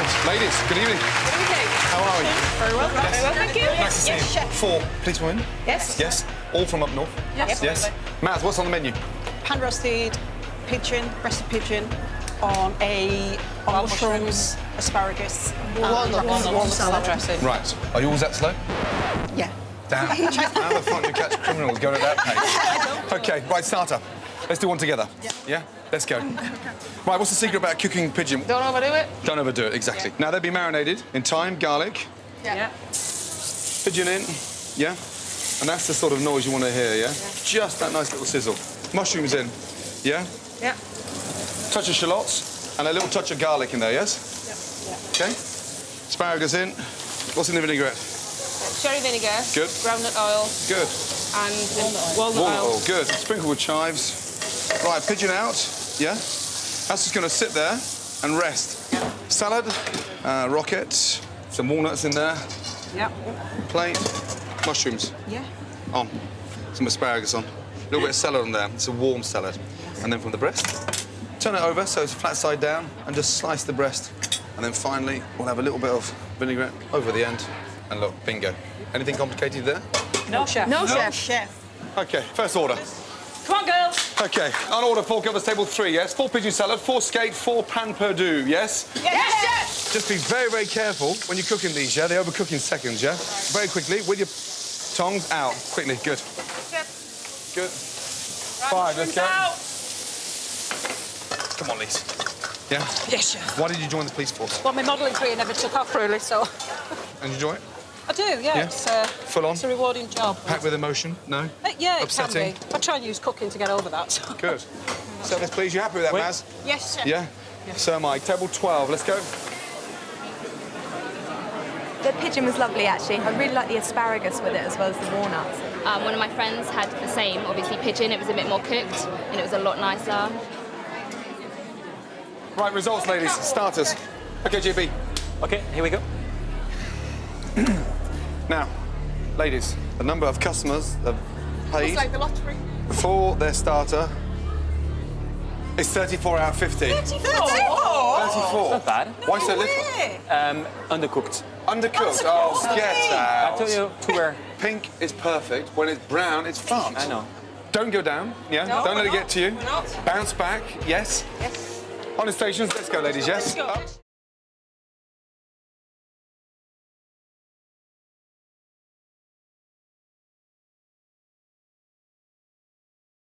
Right, ladies, good evening. Good evening. How are we? Very well, Yes. very well, thank you. Nice to see you. Chef. 4 policewomen? Yes. Yes. All from up north? Yes. Yes. Maz, what's on the menu? Pan-roasted pigeon, breasted pigeon, on mushrooms, asparagus, walnut salad dressing. Right. Are you always that slow? Yeah. Damn. How the fuck do you catch criminals going at that pace? OK, right, starter. Let's do one together. Yeah? Let's go. Right, what's the secret about cooking pigeon? Don't overdo it. Don't overdo it, exactly. Now, they'll be marinated in thyme, garlic, Yeah. pigeon in, yeah? And that's the sort of noise you want to hear, yeah? Just that nice little sizzle. Mushrooms in, yeah? Yeah. Touch of shallots and a little touch of garlic in there, yes? Yeah. OK. Asparagus in. What's in the vinaigrette? Cherry vinegar. Good. Groundnut oil. Good. And walnut Walnut oil. oil, good. Sprinkle with chives. Right, pigeon out, yeah? That's just going to sit there and rest. Salad, rocket, some walnuts in there, Yeah. plate, mushrooms Yeah. on, some asparagus on, a little bit of salad on there. It's a warm salad. And then from the breast, turn it over so it's flat side down and just slice the breast. And then finally, we'll have a little bit of vinaigrette over the end. And look, bingo. Anything complicated there? No, chef. No, chef. OK, first order. Come on, girls. OK, on order, 4 covers, table 3, yes? 4 pigeon salad, 4 skate, 4 pan perdue, yes? Yes, chef. Just be very, very careful when you're cooking these, yeah? They overcook in seconds, yeah? Very quickly, with your tongs out. Quickly, good. Chef. Good. Right, 5, let's go. out. Come on, Lise. Yeah? Yes, chef. Why did you join the police force? Well, my modelling career never took off, really, so... And you enjoy it? I do, yeah. Yeah? It's, Full on? It's a rewarding job. Packed with emotion? No? Yeah, it Upsetting? can be. I try and use cooking to get over that. So. Good. Service, please. You happy with that, Maz? Yes, chef. Yeah? So am I. Table 12, let's go. The pigeon was lovely, actually. I really like the asparagus with it as well as the walnuts. One of my friends had the same, obviously pigeon. It was a bit more cooked and it was a lot nicer. Right, results, ladies. Starters. OK, GB. OK, here we go. Now, ladies, the number of customers that have paid It's like the lottery. for their starter is 34 out of 50. 34? 34? Not bad. Why so little? Undercooked. Undercooked. Oh, get out. I told you to wear. Pink is perfect. When it's brown, it's fun. I know. Don't go down, yeah? No, Don't let we're it get to you. We're not. Bounce back, yes? Yes. On the stations, let's go, ladies, yes? Let's go.